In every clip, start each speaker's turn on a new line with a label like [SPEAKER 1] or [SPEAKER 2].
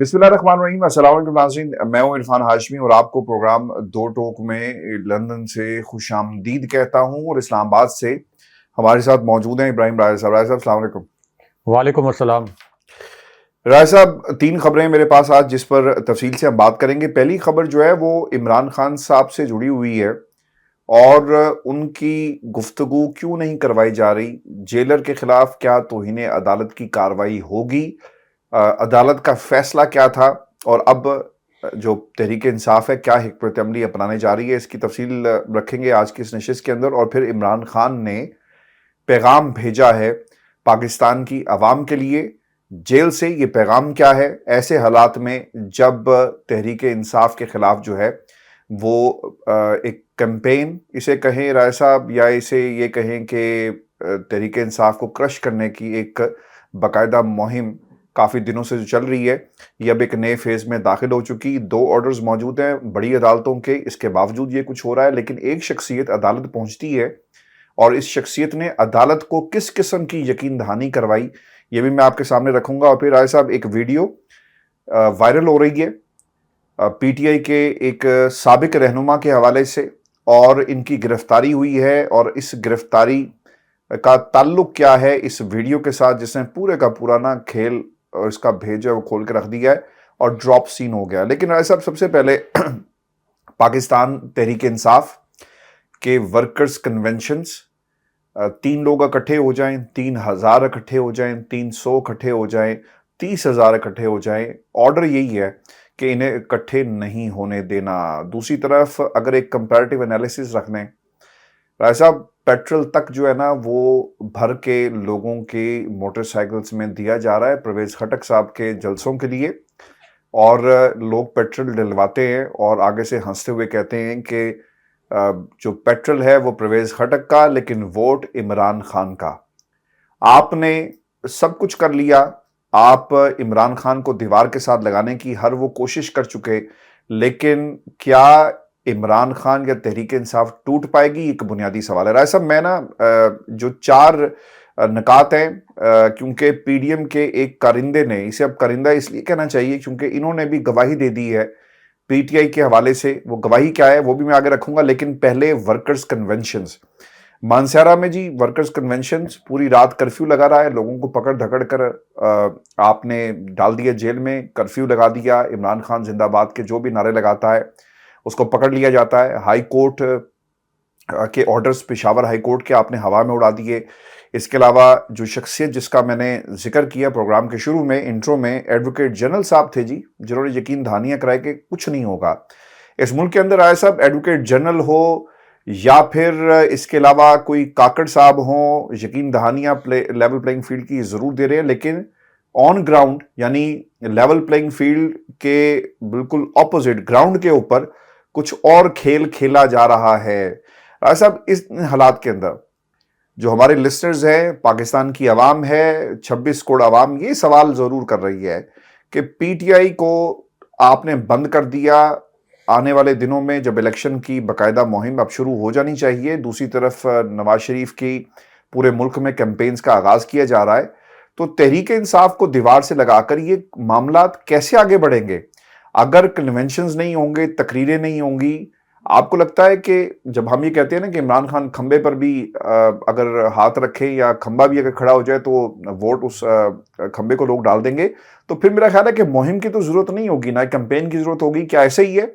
[SPEAKER 1] بسم اللہ الرحمن الرحیم۔ السلام علیکم ناظرین، میں ہوں عرفان ہاشمی اور آپ کو پروگرام دو ٹوک میں لندن سے خوش آمدید کہتا ہوں، اور اسلام آباد سے ہمارے ساتھ موجود ہیں ابراہیم راجہ صاحب۔ راجہ صاحب السلام علیکم۔
[SPEAKER 2] وعلیکم السلام۔
[SPEAKER 1] راجہ صاحب، تین خبریں میرے پاس آج جس پر تفصیل سے ہم بات کریں گے۔ پہلی خبر جو ہے وہ عمران خان صاحب سے جڑی ہوئی ہے، اور ان کی گفتگو کیوں نہیں کروائی جا رہی، جیلر کے خلاف کیا توہین عدالت کی کارروائی ہوگی، عدالت کا فیصلہ کیا تھا، اور اب جو تحریک انصاف ہے کیا حکمت عملی اپنانے جا رہی ہے، اس کی تفصیل رکھیں گے آج کی اس نشست کے اندر۔ اور پھر عمران خان نے پیغام بھیجا ہے پاکستان کی عوام کے لیے جیل سے، یہ پیغام کیا ہے ایسے حالات میں جب تحریک انصاف کے خلاف جو ہے وہ ایک کیمپین اسے کہیں رائے صاحب، یا اسے یہ کہیں کہ تحریک انصاف کو کرش کرنے کی ایک باقاعدہ مہم کافی دنوں سے جو چل رہی ہے، یہ اب ایک نئے فیز میں داخل ہو چکی۔ دو آرڈرز موجود ہیں بڑی عدالتوں کے، اس کے باوجود یہ کچھ ہو رہا ہے، لیکن ایک شخصیت عدالت پہنچتی ہے، اور اس شخصیت نے عدالت کو کس قسم کی یقین دہانی کروائی، یہ بھی میں آپ کے سامنے رکھوں گا۔ اور پھر رائے صاحب ایک ویڈیو وائرل ہو رہی ہے پی ٹی آئی کے ایک سابق رہنما کے حوالے سے، اور ان کی گرفتاری ہوئی ہے، اور اس گرفتاری کا تعلق کیا ہے اس ویڈیو کے ساتھ، جس نے پورے کا پورا نا کھیل اور اس کا بھیج ہے وہ کھول کے رکھ دیا ہے اور ڈراپ سین ہو گیا۔ لیکن رائے صاحب، سب سے پہلے پاکستان تحریک انصاف کے ورکرز کنونشنز، 3 لوگ اکٹھے ہو جائیں، 3000 اکٹھے ہو جائیں، 300 اکٹھے ہو جائیں، 30,000 اکٹھے ہو جائیں، آرڈر یہی ہے کہ انہیں اکٹھے نہیں ہونے دینا۔ دوسری طرف اگر ایک کمپیریٹیو انالیسس رکھ لیں رائے صاحب، پیٹرول تک جو ہے نا وہ بھر کے لوگوں کے موٹر سائیکلز میں دیا جا رہا ہے پرویز خٹک صاحب کے جلسوں کے لیے، اور لوگ پیٹرول ڈلواتے ہیں اور آگے سے ہنستے ہوئے کہتے ہیں کہ جو پیٹرول ہے وہ پرویز خٹک کا، لیکن ووٹ عمران خان کا۔ آپ نے سب کچھ کر لیا، آپ عمران خان کو دیوار کے ساتھ لگانے کی ہر وہ کوشش کر چکے، لیکن کیا عمران خان یا تحریک انصاف ٹوٹ پائے گی؟ ایک بنیادی سوال ہے۔ رائے صاحب، میں نا جو 4 نکات ہیں، کیونکہ پی ڈی ایم کے ایک کارندے نے، اسے اب کارندہ اس لیے کہنا چاہیے کیونکہ انہوں نے بھی گواہی دے دی ہے پی ٹی آئی کے حوالے سے، وہ گواہی کیا ہے وہ بھی میں آگے رکھوں گا، لیکن پہلے ورکرز کنونشنز مانسہرہ میں جی، ورکرز کنونشنز پوری رات کرفیو لگا رہا ہے، لوگوں کو پکڑ دھکڑ کر آپ نے ڈال دیا جیل میں، کرفیو لگا دیا، عمران خان زندہ باد کے جو بھی نعرے لگاتا ہے اس کو پکڑ لیا جاتا ہے، ہائی کورٹ کے آرڈرز پشاور ہائی کورٹ کے آپ نے ہوا میں اڑا دیے۔ اس کے علاوہ جو شخصیت جس کا میں نے ذکر کیا پروگرام کے شروع میں انٹرو میں، ایڈوکیٹ جنرل صاحب تھے جی، جنہوں نے یقین دہانیاں کرائے کہ کچھ نہیں ہوگا اس ملک کے اندر۔ آئے صاحب، ایڈوکیٹ جنرل ہو یا پھر اس کے علاوہ کوئی کاکڑ صاحب ہوں، یقین دہانیاں لیول پلینگ فیلڈ کی ضرور دے رہے ہیں، لیکن آن گراؤنڈ یعنی لیول پلینگ فیلڈ کے بالکل اپوزٹ گراؤنڈ کے اوپر کچھ اور کھیل کھیلا جا رہا ہے۔ راجہ صاحب، اس حالات کے اندر جو ہمارے لسنرز ہیں، پاکستان کی عوام ہے، 26 کروڑ عوام یہ سوال ضرور کر رہی ہے کہ پی ٹی آئی کو آپ نے بند کر دیا، آنے والے دنوں میں جب الیکشن کی باقاعدہ مہم اب شروع ہو جانی چاہیے، دوسری طرف نواز شریف کی پورے ملک میں کیمپینز کا آغاز کیا جا رہا ہے، تو تحریک انصاف کو دیوار سے لگا کر یہ معاملات کیسے آگے بڑھیں گے اگر کنونشنز نہیں ہوں گے، تقریریں نہیں ہوں گی؟ آپ کو لگتا ہے کہ جب ہم یہ کہتے ہیں نا کہ عمران خان کھمبے پر بھی اگر ہاتھ رکھے یا کھمبا بھی اگر کھڑا ہو جائے تو ووٹ اس کھمبے کو لوگ ڈال دیں گے، تو پھر میرا خیال ہے کہ مہم کی تو ضرورت نہیں ہوگی، نہ کیمپین کی ضرورت ہوگی؟ کیا ایسے ہی ہے،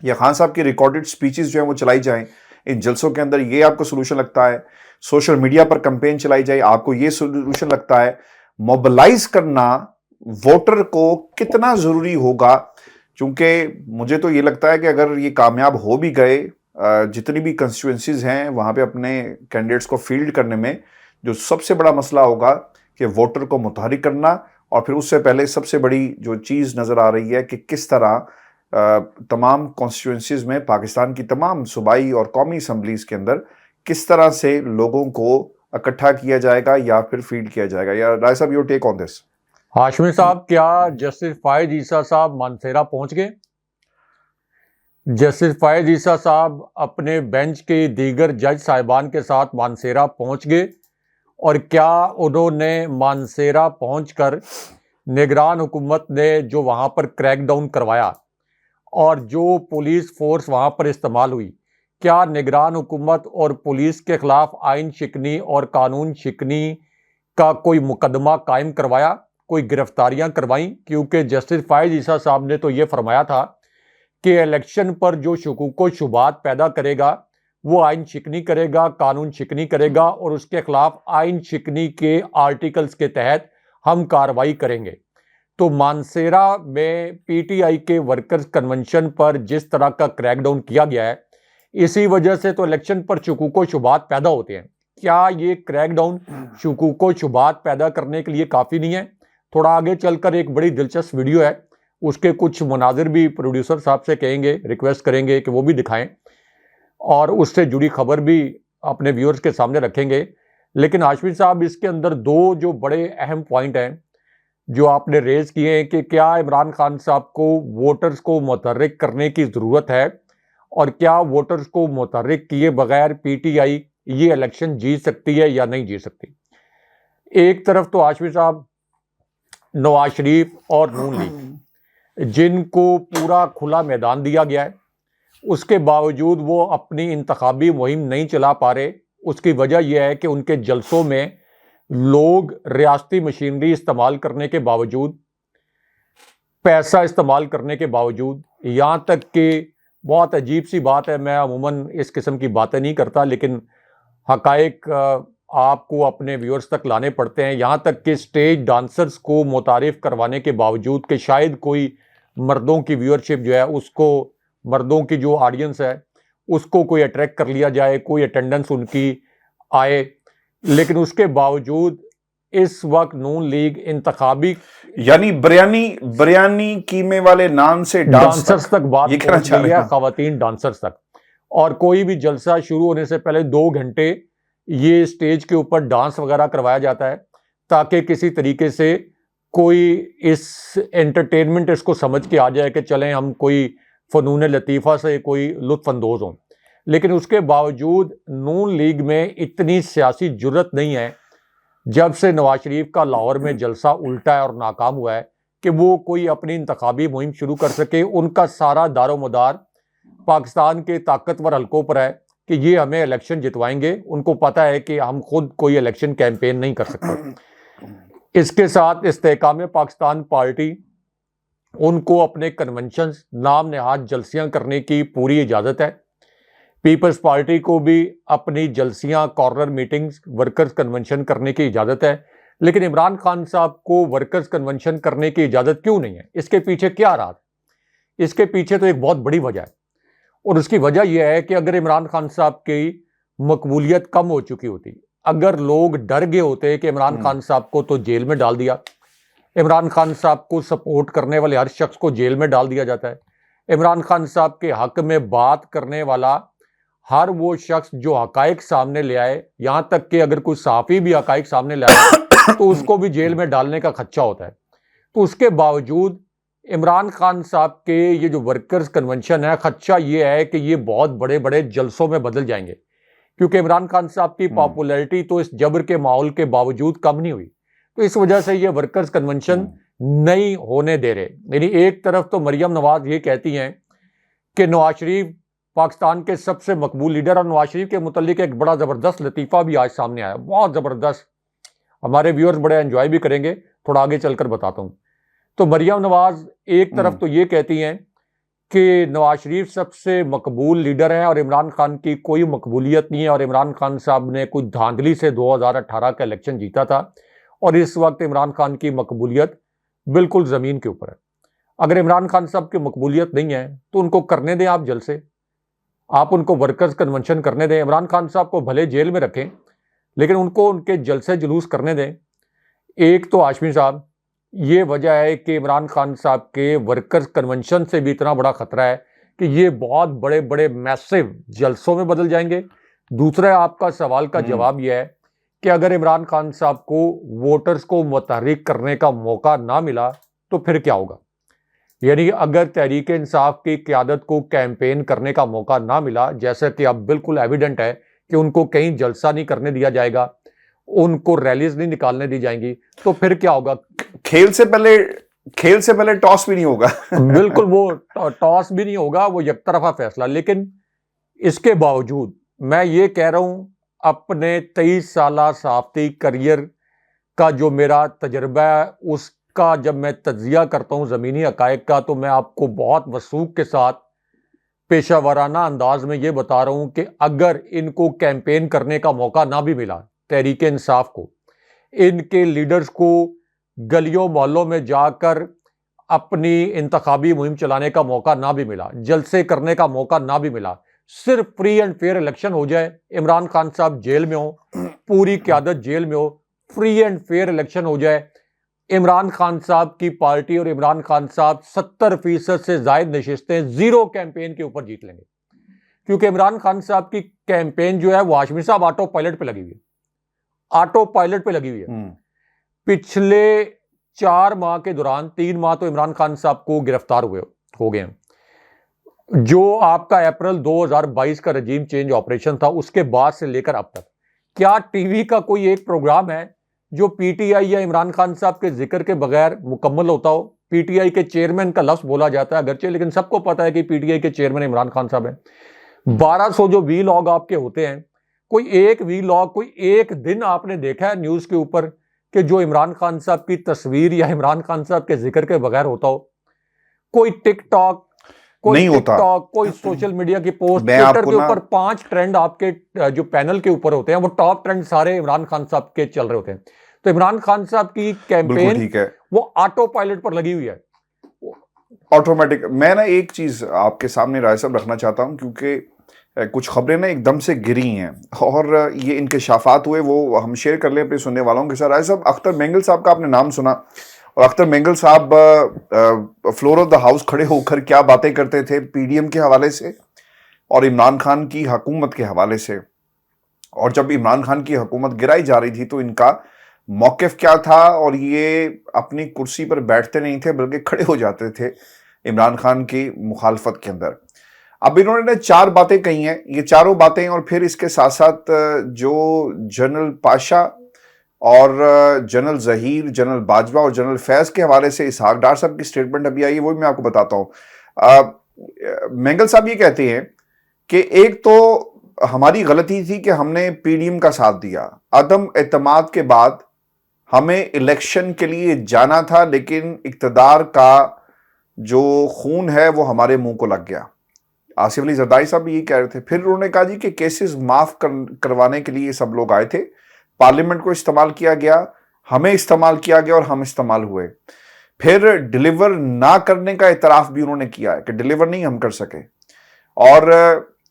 [SPEAKER 1] یا خان صاحب کی ریکارڈڈ سپیچز جو ہیں وہ چلائی جائیں ان جلسوں کے اندر، یہ آپ کو سولوشن لگتا ہے؟ سوشل میڈیا پر کیمپین چلائی جائے، آپ کو یہ سولوشن لگتا ہے؟ موبلائز کرنا ووٹر کو کتنا ضروری ہوگا؟ چونکہ مجھے تو یہ لگتا ہے کہ اگر یہ کامیاب ہو بھی گئے، جتنی بھی کنسٹیچوئنسیز ہیں وہاں پہ اپنے کینڈیڈیٹس کو فیلڈ کرنے میں جو سب سے بڑا مسئلہ ہوگا کہ ووٹر کو متحرک کرنا، اور پھر اس سے پہلے سب سے بڑی جو چیز نظر آ رہی ہے کہ کس طرح تمام کانسٹیچوئنسیز میں، پاکستان کی تمام صوبائی اور قومی اسمبلیز کے اندر کس طرح سے لوگوں کو اکٹھا کیا جائے گا یا پھر فیلڈ کیا جائے گا۔ یا رائے صاحب، یور ٹیک آن دس۔
[SPEAKER 2] ہاشمی صاحب، کیا جسٹس فائز عیسیٰ صاحب مانسہرہ پہنچ گئے؟ جسٹس فائز عیسیٰ صاحب اپنے بینچ کے دیگر جج صاحبان کے ساتھ مانسہرہ پہنچ گئے، اور کیا انہوں نے مانسہرہ پہنچ کر نگران حکومت نے جو وہاں پر کریک ڈاؤن کروایا اور جو پولیس فورس وہاں پر استعمال ہوئی، کیا نگران حکومت اور پولیس کے خلاف آئین شکنی اور قانون شکنی کا کوئی مقدمہ قائم کروایا، کوئی گرفتاریاں کروائیں؟ کیونکہ جسٹس فائز عیسیٰ صاحب نے تو یہ فرمایا تھا کہ الیکشن پر جو شکوک و شبہات پیدا کرے گا وہ آئین شکنی کرے گا، قانون شکنی کرے گا، اور اس کے خلاف آئین شکنی کے آرٹیکلز کے تحت ہم کارروائی کریں گے۔ تو مانسیرا میں پی ٹی آئی کے ورکرز کنونشن پر جس طرح کا کریک ڈاؤن کیا گیا ہے، اسی وجہ سے تو الیکشن پر شکوک و شبہات پیدا ہوتے ہیں۔ کیا یہ کریک ڈاؤن شکوک و شبہات پیدا کرنے کے لیے کافی نہیں ہے؟ تھوڑا آگے چل کر ایک بڑی دلچسپ ویڈیو ہے، اس کے کچھ مناظر بھی پروڈیوسر صاحب سے کہیں گے، ریکویسٹ کریں گے کہ وہ بھی دکھائیں، اور اس سے جڑی خبر بھی اپنے ویورز کے سامنے رکھیں گے۔ لیکن ہاشمی صاحب، اس کے اندر دو جو بڑے اہم پوائنٹ ہیں جو آپ نے ریز کیے ہیں کہ کیا عمران خان صاحب کو ووٹرز کو متحرک کرنے کی ضرورت ہے، اور کیا ووٹرز کو متحرک کیے بغیر پی ٹی آئی یہ الیکشن جیت سکتی ہے یا نہیں جیت سکتی۔ ایک طرف تو ہاشمی صاحب نواز شریف اور نون لیگ، جن کو پورا کھلا میدان دیا گیا ہے، اس کے باوجود وہ اپنی انتخابی مہم نہیں چلا پا رہے۔ اس کی وجہ یہ ہے کہ ان کے جلسوں میں لوگ ریاستی مشینری استعمال کرنے کے باوجود، پیسہ استعمال کرنے کے باوجود، یہاں تک کہ بہت عجیب سی بات ہے، میں عموماً اس قسم کی باتیں نہیں کرتا لیکن حقائق آپ کو اپنے ویورز تک لانے پڑتے ہیں، یہاں تک کہ اسٹیج ڈانسرز کو متعارف کروانے کے باوجود کہ شاید کوئی مردوں کی ویورشپ جو ہے اس کو، مردوں کی جو آڈینس ہے اس کو کوئی اٹریکٹ کر لیا جائے، کوئی اٹینڈنس ان کی آئے، لیکن اس کے باوجود اس وقت نون لیگ انتخابی،
[SPEAKER 1] یعنی بریانی قیمے والے نان سے
[SPEAKER 2] ڈانسرز تک بات
[SPEAKER 1] یہ کہنا
[SPEAKER 2] پہنچ
[SPEAKER 1] چاہ
[SPEAKER 2] گئی
[SPEAKER 1] رہے
[SPEAKER 2] ہے،
[SPEAKER 1] ہیں۔
[SPEAKER 2] خواتین ڈانسرز تک، اور کوئی بھی جلسہ شروع ہونے سے پہلے 2 گھنٹے یہ اسٹیج کے اوپر ڈانس وغیرہ کروایا جاتا ہے تاکہ کسی طریقے سے کوئی اس انٹرٹینمنٹ اس کو سمجھ کے آ جائے کہ چلیں ہم کوئی فنون لطیفہ سے کوئی لطف اندوز ہوں۔ لیکن اس کے باوجود نون لیگ میں اتنی سیاسی جرت نہیں ہے جب سے نواز شریف کا لاہور میں جلسہ الٹا ہے اور ناکام ہوا ہے کہ وہ کوئی اپنی انتخابی مہم شروع کر سکے۔ ان کا سارا دار و مدار پاکستان کے طاقتور حلقوں پر ہے کہ یہ ہمیں الیکشن جتوائیں گے۔ ان کو پتہ ہے کہ ہم خود کوئی الیکشن کیمپین نہیں کر سکتے۔ اس کے ساتھ استحکام پاکستان پارٹی، ان کو اپنے کنونشنز، نام نہاد جلسیاں کرنے کی پوری اجازت ہے۔ پیپلز پارٹی کو بھی اپنی جلسیاں، کارنر میٹنگز، ورکرز کنونشن کرنے کی اجازت ہے، لیکن عمران خان صاحب کو ورکرز کنونشن کرنے کی اجازت کیوں نہیں ہے؟ اس کے پیچھے کیا راز؟ اس کے پیچھے تو ایک بہت بڑی وجہ ہے، اور اس کی وجہ یہ ہے کہ اگر عمران خان صاحب کی مقبولیت کم ہو چکی ہوتی، اگر لوگ ڈر گئے ہوتے کہ عمران خان صاحب کو تو جیل میں ڈال دیا، عمران خان صاحب کو سپورٹ کرنے والے ہر شخص کو جیل میں ڈال دیا جاتا ہے، عمران خان صاحب کے حق میں بات کرنے والا ہر وہ شخص جو حقائق سامنے لے آئے، یہاں تک کہ اگر کوئی صحافی بھی حقائق سامنے لے آئے تو اس کو بھی جیل میں ڈالنے کا خدشہ ہوتا ہے۔ تو اس کے باوجود عمران خان صاحب کے یہ جو ورکرز کنونشن ہے، خدشہ یہ ہے کہ یہ بہت بڑے بڑے جلسوں میں بدل جائیں گے، کیونکہ عمران خان صاحب کی پاپولیرٹی تو اس جبر کے ماحول کے باوجود کم نہیں ہوئی، تو اس وجہ سے یہ ورکرز کنونشن نہیں ہونے دے رہے۔ یعنی ایک طرف تو مریم نواز یہ کہتی ہیں کہ نواز شریف پاکستان کے سب سے مقبول لیڈر، اور نواز شریف کے متعلق ایک بڑا زبردست لطیفہ بھی آج سامنے آیا، بہت زبردست، ہمارے ویورز بڑے انجوائے بھی کریں گے، تھوڑا آگے چل کر بتاتا ہوں۔ تو مریم نواز ایک طرف تو یہ کہتی ہیں کہ نواز شریف سب سے مقبول لیڈر ہیں اور عمران خان کی کوئی مقبولیت نہیں ہے، اور عمران خان صاحب نے کچھ دھاندلی سے 2018 کا الیکشن جیتا تھا، اور اس وقت عمران خان کی مقبولیت بالکل زمین کے اوپر ہے۔ اگر عمران خان صاحب کی مقبولیت نہیں ہے تو ان کو کرنے دیں، آپ جلسے، آپ ان کو ورکرز کنونشن کرنے دیں، عمران خان صاحب کو بھلے جیل میں رکھیں لیکن ان کو ان کے جلسے جلوس کرنے دیں۔ ایک تو ہاشمی صاحب یہ وجہ ہے کہ عمران خان صاحب کے ورکرز کنونشن سے بھی اتنا بڑا خطرہ ہے کہ یہ بہت بڑے بڑے میسو جلسوں میں بدل جائیں گے۔ دوسرا آپ کا سوال کا جواب یہ ہے کہ اگر عمران خان صاحب کو ووٹرز کو متحرک کرنے کا موقع نہ ملا تو پھر کیا ہوگا؟ یعنی اگر تحریک انصاف کی قیادت کو کیمپین کرنے کا موقع نہ ملا، جیسا کہ اب بالکل ایویڈنٹ ہے کہ ان کو کہیں جلسہ نہیں کرنے دیا جائے گا، ان کو ریلیز نہیں نکالنے دی جائیں گی تو پھر کیا ہوگا؟
[SPEAKER 1] کھیل سے پہلے ٹاس بھی نہیں ہوگا.
[SPEAKER 2] بالکل، وہ ٹاس بھی نہیں ہوگا، وہ یک طرفہ فیصلہ. لیکن اس کے باوجود میں یہ کہہ رہا ہوں، اپنے 23 سالہ صحافتی کریئر کا جو میرا تجربہ ہے اس کا جب میں تجزیہ کرتا ہوں زمینی حقائق کا، تو میں آپ کو بہت وثوق کے ساتھ پیشہ ورانہ انداز میں یہ بتا رہا ہوں کہ اگر ان کو کیمپین کرنے کا موقع نہ بھی ملا، تحریک انصاف کو، ان کے لیڈرز کو گلیوں محلوں میں جا کر اپنی انتخابی مہم چلانے کا موقع نہ بھی ملا، جلسے کرنے کا موقع نہ بھی ملا، صرف فری اینڈ فیئر الیکشن ہو جائے، عمران خان صاحب جیل میں ہو، پوری قیادت جیل میں ہو، فری اینڈ فیئر الیکشن ہو جائے، عمران خان صاحب کی پارٹی اور عمران خان صاحب 70% سے زائد نشستیں زیرو کیمپین کے اوپر جیت لیں گے. کیونکہ عمران خان صاحب کی کیمپین جو ہے وہ ہاشمی صاحب آٹو پائلٹ پہ لگی ہوئی ہے، آٹو پائلٹ پہ لگی ہوئی ہے. پچھلے 4 ماہ کے دوران 3 ماہ تو عمران خان صاحب کو گرفتار ہو گئے ہیں. جو آپ کا اپریل 2022 کا رجیم چینج آپریشن تھا، اس کے بعد سے لے کر اب تک کیا ٹی وی کا کوئی ایک پروگرام ہے جو پی ٹی آئی یا عمران خان صاحب کے ذکر کے بغیر مکمل ہوتا ہو؟ پی ٹی آئی کے چیئرمین کا لفظ بولا جاتا ہے اگرچہ، لیکن سب کو پتا ہے کہ پی ٹی آئی کے چیئرمین عمران خان صاحب ہیں. 1200 جو وی لاگ آپ کے ہوتے ہیں، کوئی ایک وی لاگ، کوئی ایک دن آپ نے دیکھا ہے نیوز کے اوپر کہ جو عمران خان صاحب کی تصویر یا عمران خان صاحب کے ذکر کے بغیر ہوتا ہو؟ کوئی ٹک ٹاک، کوئی ٹک ٹاک، کوئی سوشل میڈیا کی پوسٹ، ٹویٹر کے اوپر 5 ٹرینڈ آپ کے جو پینل کے اوپر ہوتے ہیں، وہ ٹاپ ٹرینڈ سارے عمران خان صاحب کے چل رہے ہوتے ہیں. تو عمران خان صاحب کی کیمپین وہ آٹو پائلٹ پر لگی ہوئی ہے،
[SPEAKER 1] آٹومیٹک. میں نا ایک چیز آپ کے سامنے رائے صاحب رکھنا چاہتا ہوں، کیونکہ کچھ خبریں نا ایک دم سے گری ہیں اور یہ انکشافات ہوئے، وہ ہم شیئر کر لیں اپنے سننے والوں کے ساتھ. رائے صاحب، اختر مینگل صاحب کا آپ نے نام سنا، اور اختر مینگل صاحب فلور آف دا ہاؤس کھڑے ہو کر کیا باتیں کرتے تھے پی ڈی ایم کے حوالے سے اور عمران خان کی حکومت کے حوالے سے. اور جب عمران خان کی حکومت گرائی جا رہی تھی تو ان کا موقف کیا تھا، اور یہ اپنی کرسی پر بیٹھتے نہیں تھے بلکہ کھڑے ہو جاتے تھے عمران خان کی مخالفت کے اندر. اب انہوں نے 4 باتیں کہی ہیں، یہ چاروں باتیں، اور پھر اس کے ساتھ ساتھ جو جنرل پاشا اور جنرل ظہیر، جنرل باجوہ اور جنرل فیض کے حوالے سے اسحاق ڈار صاحب کی سٹیٹمنٹ ابھی آئی ہے، وہ بھی میں آپ کو بتاتا ہوں. مینگل صاحب یہ کہتے ہیں کہ ایک تو ہماری غلطی تھی کہ ہم نے پی ڈی ایم کا ساتھ دیا، عدم اعتماد کے بعد ہمیں الیکشن کے لیے جانا تھا، لیکن اقتدار کا جو خون ہے وہ ہمارے منہ کو لگ گیا. آصف علی زرداری صاحب بھی یہ کہہ رہے تھے. پھر انہوں نے کہا جی کہ کیسز معاف کروانے کے لیے سب لوگ آئے تھے، پارلیمنٹ کو استعمال کیا گیا، ہمیں استعمال کیا گیا اور ہم استعمال ہوئے. پھر ڈیلیور نہ کرنے کا اعتراف بھی انہوں نے کیا ہے کہ ڈیلیور نہیں ہم کر سکے. اور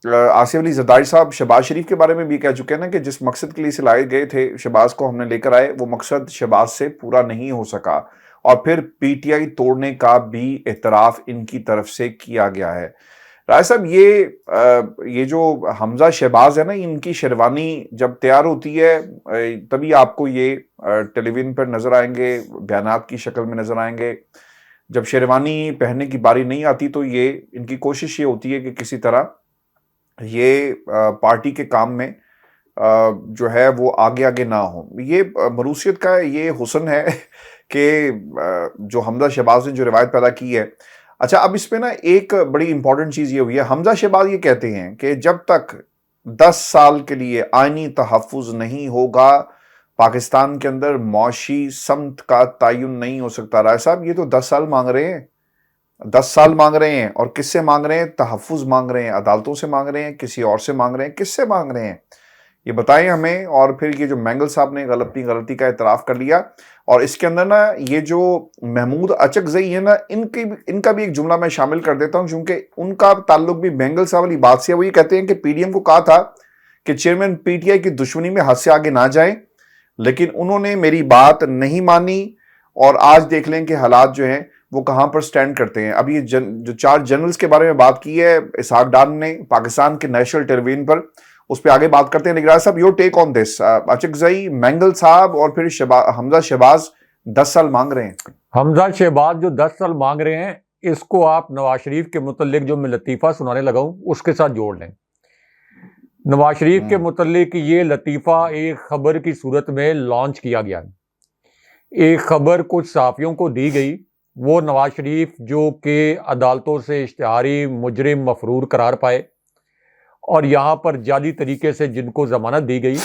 [SPEAKER 1] آصف علی زرداری صاحب شہباز شریف کے بارے میں بھی کہہ چکے ہیں نا کہ جس مقصد کے لیے سے لائے گئے تھے، شہباز کو ہم نے لے کر آئے، وہ مقصد شہباز سے پورا نہیں ہو سکا. اور پھر پی ٹی آئی توڑنے کا بھی اعتراف ان کی طرف سے کیا گیا ہے. رائے صاحب، یہ جو حمزہ شہباز ہے نا، ان کی شیروانی جب تیار ہوتی ہے تبھی آپ کو یہ ٹیلی ویژن پر نظر آئیں گے، بیانات کی شکل میں نظر آئیں گے. جب شیروانی پہننے کی باری نہیں آتی تو یہ ان کی کوشش یہ ہوتی ہے کہ کسی طرح یہ پارٹی کے کام میں جو ہے وہ آگے آگے نہ ہو. یہ مروثیت کا یہ حسن ہے کہ جو حمزہ شہباز نے جو روایت پیدا کی ہے. اچھا، اب اس میں نا ایک بڑی امپورٹنٹ چیز یہ ہوئی ہے. حمزہ شہباز یہ کہتے ہیں کہ جب تک 10 سال کے لیے آئینی تحفظ نہیں ہوگا، پاکستان کے اندر معاشی سمت کا تعین نہیں ہو سکتا. رائے صاحب، یہ تو 10 سال مانگ رہے ہیں، 10 سال مانگ رہے ہیں، اور کس سے مانگ رہے ہیں؟ تحفظ مانگ رہے ہیں، عدالتوں سے مانگ رہے ہیں، کسی اور سے مانگ رہے ہیں، کس سے مانگ رہے ہیں؟ یہ بتائیں ہمیں. اور پھر یہ جو مینگل صاحب نے غلطی کا اعتراف کر لیا، اور اس کے اندر نا یہ جو محمود اچکزئی ہے نا، ان کا بھی ایک جملہ میں شامل کر دیتا ہوں، کیونکہ ان کا تعلق بھی مینگل صاحب والی بات سے ہے. وہ یہ کہتے ہیں کہ پی ڈی ایم کو کہا تھا کہ چیئرمین پی ٹی آئی کی دشمنی میں حد سے آگے نہ جائیں، لیکن انہوں نے میری بات نہیں مانی، اور آج دیکھ لیں کہ حالات جو ہیں وہ کہاں پر سٹینڈ کرتے ہیں. اب یہ جو 4 جنرلز کے بارے میں بات کی ہے اسحاق ڈار نے پاکستان کے نیشنل ٹیلی ویژن پر، اس پہ آگے بات کرتے ہیں. نگران صاحب، یور ٹیک آن دس. اچکزئی، مینگل صاحب اور پھر حمزہ شہباز 10 سال مانگ رہے ہیں.
[SPEAKER 2] حمزہ شہباز جو 10 سال مانگ رہے ہیں، اس کو آپ نواز شریف کے متعلق جو میں لطیفہ سنانے لگا ہوں اس کے ساتھ جوڑ لیں. نواز شریف کے متعلق یہ لطیفہ ایک خبر کی صورت میں لانچ کیا گیا. ایک خبر کچھ صحافیوں کو دی گئی، وہ نواز شریف جو کہ عدالتوں سے اشتہاری مجرم مفرور قرار پائے اور یہاں پر جعلی طریقے سے جن کو ضمانت دی گئی،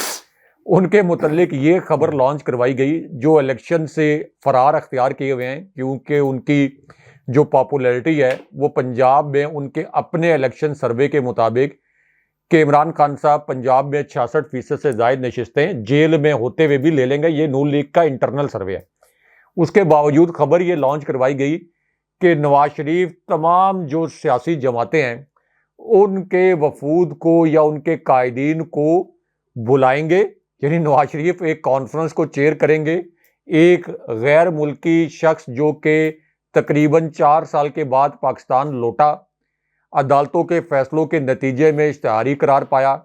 [SPEAKER 2] ان کے متعلق یہ خبر لانچ کروائی گئی جو الیکشن سے فرار اختیار کیے ہوئے ہیں، کیونکہ ان کی جو پاپولیرٹی ہے وہ پنجاب میں ان کے اپنے الیکشن سروے کے مطابق کہ عمران خان صاحب پنجاب میں 66% سے زائد نشستیں جیل میں ہوتے ہوئے بھی لے لیں گے. یہ نون لیگ کا انٹرنل سروے ہے. اس کے باوجود خبر یہ لانچ کروائی گئی کہ نواز شریف تمام جو سیاسی جماعتیں ہیں ان کے وفود کو یا ان کے قائدین کو بلائیں گے، یعنی نواز شریف ایک کانفرنس کو چیئر کریں گے. ایک غیر ملکی شخص جو کہ تقریباً 4 سال کے بعد پاکستان لوٹا، عدالتوں کے فیصلوں کے نتیجے میں اشتہاری قرار پایا،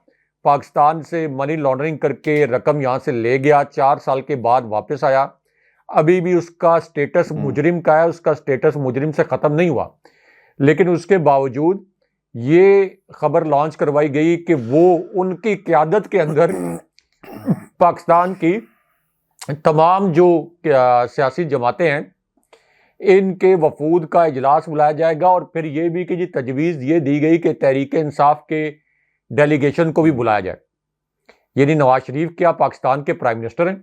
[SPEAKER 2] پاکستان سے منی لانڈرنگ کر کے رقم یہاں سے لے گیا، 4 سال کے بعد واپس آیا، ابھی بھی اس کا سٹیٹس مجرم کا ہے، اس کا سٹیٹس مجرم سے ختم نہیں ہوا. لیکن اس کے باوجود یہ خبر لانچ کروائی گئی کہ وہ ان کی قیادت کے اندر پاکستان کی تمام جو سیاسی جماعتیں ہیں ان کے وفود کا اجلاس بلایا جائے گا، اور پھر یہ بھی کہ جی تجویز یہ دی گئی کہ تحریک انصاف کے ڈیلیگیشن کو بھی بلایا جائے. یعنی نواز شریف کیا پاکستان کے پرائم منسٹر ہیں؟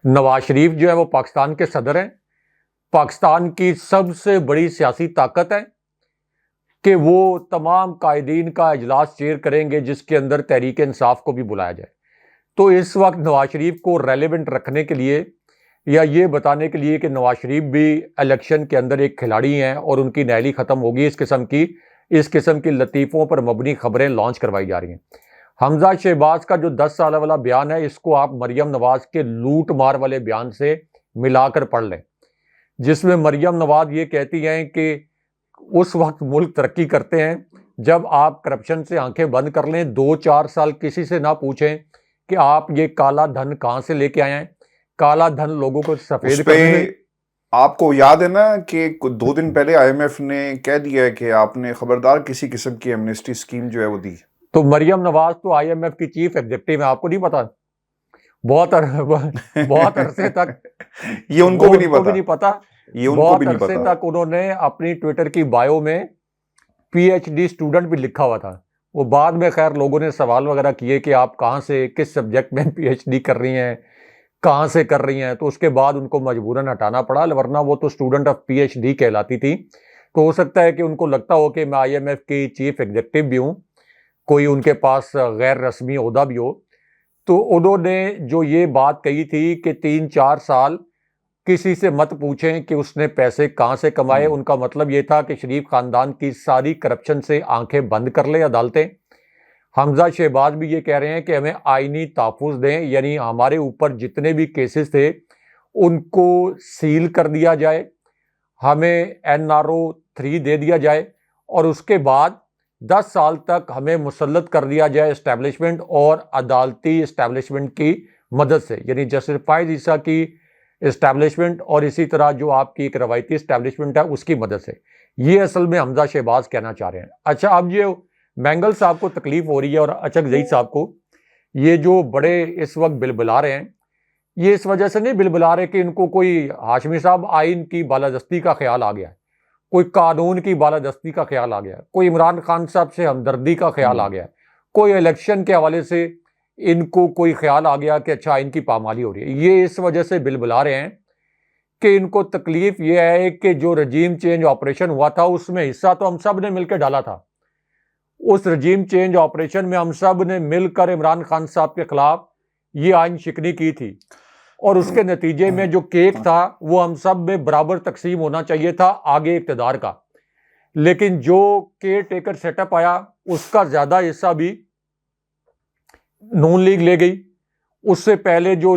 [SPEAKER 2] نواز شریف جو ہے وہ پاکستان کے صدر ہیں، پاکستان کی سب سے بڑی سیاسی طاقت ہے کہ وہ تمام قائدین کا اجلاس چیئر کریں گے جس کے اندر تحریک انصاف کو بھی بلایا جائے. تو اس وقت نواز شریف کو ریلیونٹ رکھنے کے لیے یا یہ بتانے کے لیے کہ نواز شریف بھی الیکشن کے اندر ایک کھلاڑی ہیں اور ان کی نیلی ختم ہوگی، اس قسم کی لطیفوں پر مبنی خبریں لانچ کروائی جا رہی ہیں. حمزہ شہباز کا جو 10 سالہ والا بیان ہے اس کو آپ مریم نواز کے لوٹ مار والے بیان سے ملا کر پڑھ لیں، جس میں مریم نواز یہ کہتی ہیں کہ اس وقت ملک ترقی کرتے ہیں جب آپ کرپشن سے آنکھیں بند کر لیں، 2-4 سال کسی سے نہ پوچھیں کہ آپ یہ کالا دھن کہاں سے لے کے آئے ہیں. کالا دھن لوگوں کو سفید کرنے میں
[SPEAKER 1] آپ کو یاد ہے نا کہ 2 دن پہلے آئی ایم ایف نے کہہ دیا ہے کہ آپ نے خبردار کسی قسم کی ایمنسٹی اسکیم جو ہے وہ دی.
[SPEAKER 2] تو مریم نواز تو آئی ایم ایف کی چیف ایگزیکٹو ہے، آپ کو نہیں پتا؟ بہت عرصے تک
[SPEAKER 1] یہ ان کو بھی نہیں پتا،
[SPEAKER 2] بہت عرصے تک انہوں نے اپنی ٹویٹر کی بایو میں پی ایچ ڈی اسٹوڈنٹ بھی لکھا ہوا تھا. وہ بعد میں خیر لوگوں نے سوال وغیرہ کیے کہ آپ کہاں سے کس سبجیکٹ میں پی ایچ ڈی کر رہی ہیں، کہاں سے کر رہی ہیں، تو اس کے بعد ان کو مجبوراً ہٹانا پڑا، ورنہ وہ تو student of P H D کہلاتی تھی. تو ہو سکتا ہے کہ ان کو لگتا ہو کہ میں آئی ایم ایف کی چیف ایگزیکٹو بھی ہوں، کوئی ان کے پاس غیر رسمی عہدہ بھی ہو. تو انہوں نے جو یہ بات کہی تھی کہ 3-4 سال کسی سے مت پوچھیں کہ اس نے پیسے کہاں سے کمائے، ان کا مطلب یہ تھا کہ شریف خاندان کی ساری کرپشن سے آنکھیں بند کر لیں عدالتیں. حمزہ شہباز بھی یہ کہہ رہے ہیں کہ ہمیں آئینی تحفظ دیں، یعنی ہمارے اوپر جتنے بھی کیسز تھے ان کو سیل کر دیا جائے، ہمیں NRO 3 دے دیا جائے، اور اس کے بعد 10 سال تک ہمیں مسلط کر دیا جائے اسٹیبلشمنٹ اور عدالتی اسٹیبلشمنٹ کی مدد سے، یعنی جسٹس فائز عیسیٰ کی اسٹیبلشمنٹ اور اسی طرح جو آپ کی ایک روایتی اسٹیبلشمنٹ ہے اس کی مدد سے. یہ اصل میں حمزہ شہباز کہنا چاہ رہے ہیں. اچھا، اب یہ مینگل صاحب کو تکلیف ہو رہی ہے اور اچک زئی صاحب کو، یہ جو بڑے اس وقت بلبلا رہے ہیں، یہ اس وجہ سے نہیں بلبلا رہے کہ ان کو کوئی ہاشمی صاحب آئین کی بالادستی کا خیال آ گیا ہے، کوئی قانون کی بالادستی کا خیال آ گیا ہے، کوئی عمران خان صاحب سے ہمدردی کا خیال آ گیا ہے، کوئی الیکشن کے حوالے سے ان کو کوئی خیال آ گیا کہ اچھا ان کی پامالی ہو رہی ہے. یہ اس وجہ سے بلبلا رہے ہیں کہ ان کو تکلیف یہ ہے کہ جو رجیم چینج آپریشن ہوا تھا اس میں حصہ تو ہم سب نے مل کے ڈالا تھا. اس رجیم چینج آپریشن میں ہم سب نے مل کر عمران خان صاحب کے خلاف یہ آئین شکنی کی تھی، اور اس کے نتیجے میں جو کیک تھا وہ ہم سب میں برابر تقسیم ہونا چاہیے تھا آگے اقتدار کا. لیکن جو کیئر ٹیکر سیٹ اپ آیا اس کا زیادہ حصہ بھی نون لیگ لے گئی. اس سے پہلے جو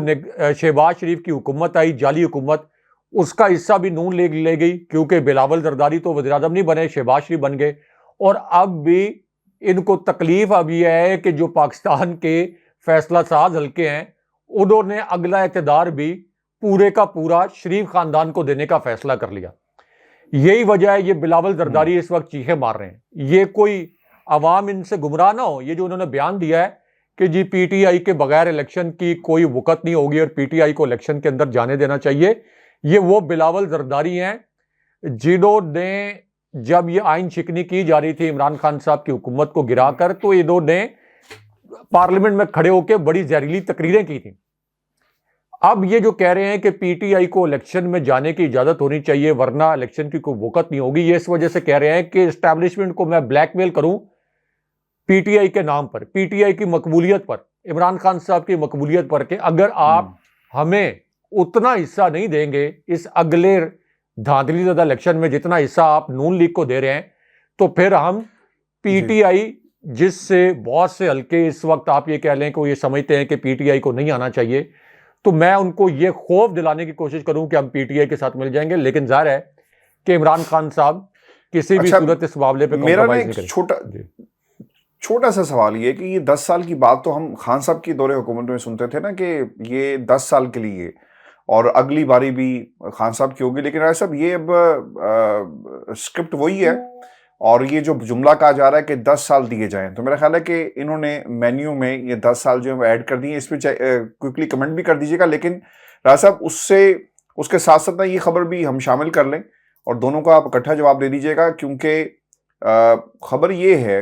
[SPEAKER 2] شہباز شریف کی حکومت آئی، جعلی حکومت، اس کا حصہ بھی نون لیگ لے گئی، کیونکہ بلاول زرداری تو وزیر اعظم نہیں بنے، شہباز شریف بن گئے. اور اب بھی ان کو تکلیف اب یہ ہے کہ جو پاکستان کے فیصلہ ساز حلقے ہیں انہوں نے اگلا اقتدار بھی پورے کا پورا شریف خاندان کو دینے کا فیصلہ کر لیا. یہی وجہ ہے یہ بلاول زرداری اس وقت چیخے مار رہے ہیں. یہ کوئی عوام ان سے گمراہ نہ ہو. یہ جو انہوں نے بیان دیا ہے کہ جی پی ٹی آئی کے بغیر الیکشن کی کوئی وقت نہیں ہوگی اور پی ٹی آئی کو الیکشن کے اندر جانے دینا چاہیے، یہ وہ بلاول زرداری ہیں جنہوں نے جب یہ آئین شکنی کی جا رہی تھی عمران خان صاحب کی حکومت کو گرا کر، تو انہوں نے پارلیمنٹ میں کھڑے ہو کے بڑی زہریلی تقریریں کی تھیں. اب یہ جو کہہ رہے ہیں کہ پی ٹی آئی کو الیکشن میں جانے کی اجازت ہونی چاہیے ورنہ الیکشن کی کوئی وقت نہیں ہوگی، یہ اس وجہ سے کہہ رہے ہیں کہ اسٹیبلشمنٹ کو میں بلیک میل کروں پی ٹی آئی کے نام پر، پی ٹی آئی کی مقبولیت پر، عمران خان صاحب کی مقبولیت پر، کہ اگر آپ ہمیں اتنا حصہ نہیں دیں گے اس اگلے دھاندلی زدہ الیکشن میں جتنا حصہ آپ نون لیگ کو دے رہے ہیں، تو پھر ہم پی ٹی آئی جس سے بہت سے حلقے اس وقت آپ یہ کہہ لیں کہ وہ یہ سمجھتے ہیں کہ پی ٹی آئی کو نہیں آنا چاہیے، تو میں ان کو یہ خوف دلانے کی کوشش کروں کہ ہم پی ٹی آئی کے ساتھ مل جائیں گے. لیکن ظاہر ہے کہ عمران خان صاحب کسی بھی صورت اس معاملے پہ
[SPEAKER 1] کمپرومائز نہیں کریں. چھوٹا سا سوال یہ کہ یہ 10 سال کی بات تو ہم خان صاحب کی دور حکومت میں سنتے تھے نا کہ یہ 10 سال کے لیے اور اگلی باری بھی خان صاحب کی ہوگی، لیکن راجہ صاحب یہ اب اسکرپٹ وہی ہے اور یہ جو جملہ کہا جا رہا ہے کہ 10 سال دیے جائیں، تو میرا خیال ہے کہ انہوں نے مینیو میں یہ 10 سال جو ہے وہ ایڈ کر دیے. اس پہ کوئکلی کمنٹ بھی کر دیجیے گا، لیکن راجہ صاحب اس کے ساتھ ساتھ یہ خبر بھی ہم شامل کر لیں اور دونوں کا آپ اکٹھا جواب دے دیجیے گا، کیونکہ خبر یہ ہے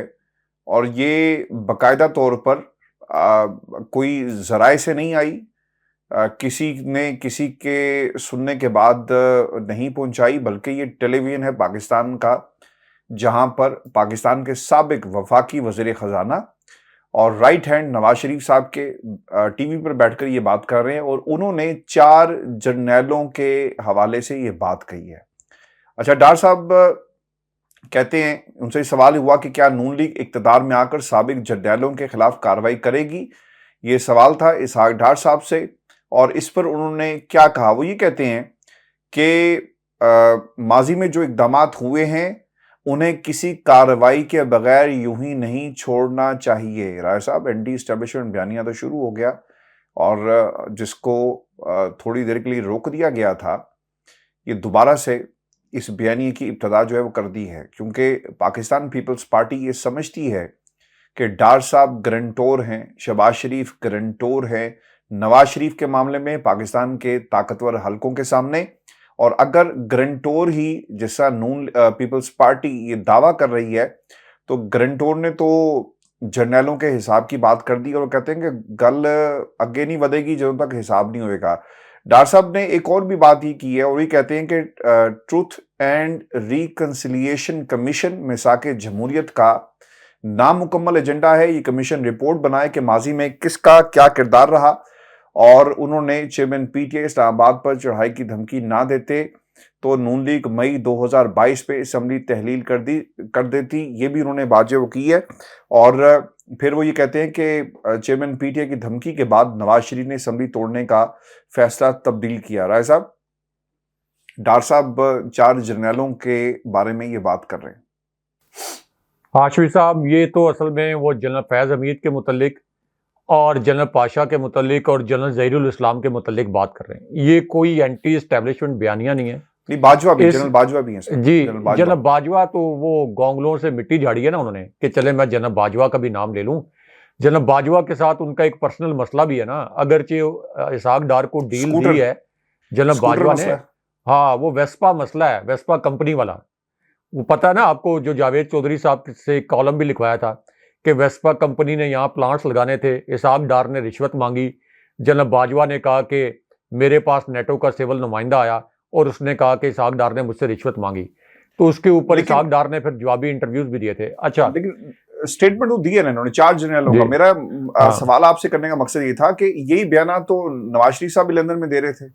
[SPEAKER 1] اور یہ باقاعدہ طور پر کوئی ذرائع سے نہیں آئی، کسی نے کسی کے سننے کے بعد نہیں پہنچائی، بلکہ یہ ٹیلی ویژن ہے پاکستان کا، جہاں پر پاکستان کے سابق وفاقی وزیر خزانہ اور رائٹ ہینڈ نواز شریف صاحب کے ٹی وی پر بیٹھ کر یہ بات کر رہے ہیں اور انہوں نے 4 جرنیلوں کے حوالے سے یہ بات کہی ہے. اچھا، ڈار صاحب کہتے ہیں، ان سے سوال ہوا کہ کیا نون لیگ اقتدار میں آ کر سابق جرنیلوں کے خلاف کارروائی کرے گی؟ یہ سوال تھا اسحاق ڈار صاحب سے، اور اس پر انہوں نے کیا کہا. وہ یہ کہتے ہیں کہ ماضی میں جو اقدامات ہوئے ہیں انہیں کسی کارروائی کے بغیر یوں ہی نہیں چھوڑنا چاہیے. رائے صاحب، اینٹی اسٹیبلشمنٹ بیانیہ تو شروع ہو گیا اور جس کو تھوڑی دیر کے لیے روک دیا گیا تھا، یہ دوبارہ سے اس بیانیے کی ابتدا جو ہے وہ کر دی ہے، کیونکہ پاکستان پیپلز پارٹی یہ سمجھتی ہے کہ ڈار صاحب گرنٹور ہیں، شہباز شریف گرنٹور ہیں نواز شریف کے معاملے میں پاکستان کے طاقتور حلقوں کے سامنے، اور اگر گرنٹور ہی جیسا نون پیپلز پارٹی یہ دعویٰ کر رہی ہے تو گرنٹور نے تو جرنیلوں کے حساب کی بات کر دی اور وہ کہتے ہیں کہ گل اگے نہیں ودے گی جب تک حساب نہیں ہوئے گا. ڈار صاحب نے ایک اور بھی بات ہی کی ہے اور یہ کہتے ہیں کہ ٹروتھ اینڈ ریکنسیلیشن کمیشن میثاق جمہوریت کا نامکمل ایجنڈا ہے. یہ کمیشن رپورٹ بنائے کہ ماضی میں کس کا کیا کردار رہا، اور انہوں نے چیئرمین پی ٹی آئی اسلام آباد پر چڑھائی کی دھمکی نہ دیتے تو نون لیگ مئی 2022 پہ اسمبلی تحلیل کر دیتی. یہ بھی انہوں نے بات جو کی ہے، اور پھر وہ یہ کہتے ہیں کہ چیئرمین پی ٹی آئی کی دھمکی کے بعد نواز شریف نے اسمبلی توڑنے کا فیصلہ تبدیل کیا. رائے صاحب، ڈار صاحب 4 جرنیلوں کے بارے میں یہ بات کر رہے ہیں.
[SPEAKER 2] ہاشمی صاحب، یہ تو اصل میں وہ جنرل فیض حمید کے متعلق اور جنرل پاشا کے متعلق اور جنرل ظہیر الاسلام کے متعلق بات کر رہے ہیں. یہ کوئی اینٹی اسٹیبلشمنٹ بیانیہ نہیں ہے.
[SPEAKER 1] باجوہ بھی، جنرل باجوہ بھی ہیں.
[SPEAKER 2] جی، جنرل باجوہ تو وہ گونگلوں سے مٹی جھاڑی ہے نا انہوں نے، کہ چلے میں جنرل باجوہ کا بھی نام لے لوں. جنرل باجوہ کے ساتھ ان کا ایک پرسنل مسئلہ بھی ہے نا، اگرچہ اسحاق ڈار کو ڈیل دی ہے جنرل باجوہ نے. ہاں، وہ ویسپا مسئلہ ہے، ویسپا کمپنی والا. وہ پتہ ہے نا آپ کو، جو جاوید چودھری صاحب سے کالم بھی لکھوایا تھا کہ ویسپا کمپنی نے یہاں پلانٹس لگانے تھے، اسحاق ڈار نے رشوت مانگی. جنرل باجوہ نے کہا کہ میرے پاس نیٹو کا سول نمائندہ آیا اور اس نے کہا کہ اسحاق ڈار نے مجھ سے رشوت مانگی، تو اس کے اوپر اسحاق ڈار نے پھر جوابی انٹرویوز بھی دیے تھے. اچھا،
[SPEAKER 1] لیکن اسٹیٹمنٹ وہ دیے نا انہوں نے 4 جرنیلوں کا. میرا سوال آپ سے کرنے کا مقصد یہ تھا کہ یہی بیانات تو نواز شریف صاحب بھی لندن میں دے رہے تھے،